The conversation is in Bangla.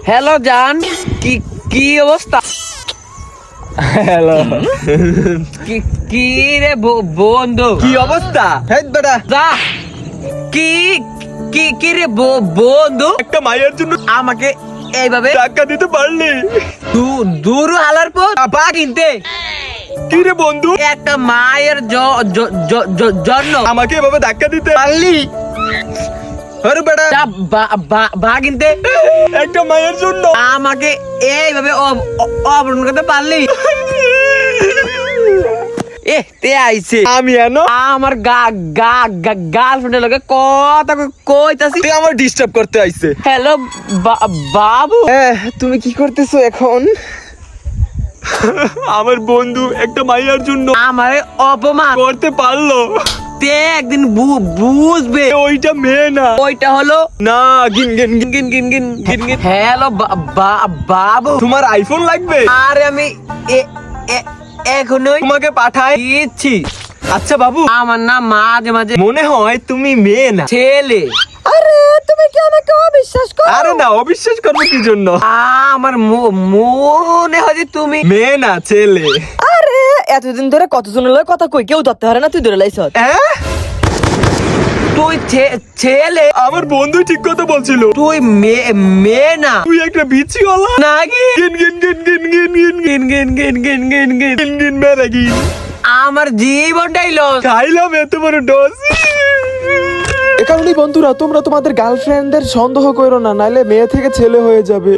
হ্যালো জান, কি কি অবস্থা? হ্যালো, কি কি রে বন্ধু, কি অবস্থা? হেই বেটা, যা কি কি কি রে বন্ধু, একটা মায়ের জন্য আমাকে এইভাবে টাকা দিতে পারলি? দূর হালার পর পা কিনতে কি রে বন্ধু, একটা মায়ের জন্য আমাকে এভাবে ধাক্কা দিতে পারলি? আরে বেটা, বা কিনতে একটা মায়ের জন্য আমাকে এইভাবে অপমান করতে পারলি? এ তে আইছে আমি এনো আমার গার্লফ্রেন্ডের লগে কথা কইতাছি। তুই আমার ডিস্টার্ব করতে আইছে। হ্যালো বাবু, তুমি কি করতেছো এখন? আমার বন্ধু একটা মাইয়ার জন্য আমারে অপমান করতে পারলো। তে একদিন বুঝবে ওইটা মেয়ে না, ওইটা হলো না গিন গিন গিন গিন গিন গিন গিন গিন। হ্যালো বাবু, তোমার আইফোন লাগবে? আরে আমি এখনই তোমাকে পাঠাই। দিচ্ছি। আচ্ছা বাবু, আমার না মাঝে মাঝে মনে হয় তুমি মেয়ে না। ছেলে। আরে তুমি কি আমাকে অবিশ্বাস করো? আরে না, অবিশ্বাস করবো কি জন্য? আমার মনে হয় যে তুমি মেয়ে না, ছেলে। আরে এতদিন ধরে কতজনের লগে কথা কই, কেউ ধরতে পারে না, তুই ধরে লাইছ। হ্যাঁ, তুই ছেলে, আমার বন্ধু ঠিক কথা বলছিল। তুই মেয়ে না তুই একটা বিচিওয়ালা নাকি? গিন গিন গিন গিন গিন গিন গিন গিন গিন গিন গিন গিন। গিন গিন মেরে গিন। আমার জীবনটাই লস। খাইলাম এত বড় ডোজ। এ কারণেই বন্ধুরা, তোমরা তোমাদের গার্লফ্রেন্ডদের সন্দেহ করো না, নাইলে মেয়ে থেকে ছেলে হয়ে যাবে।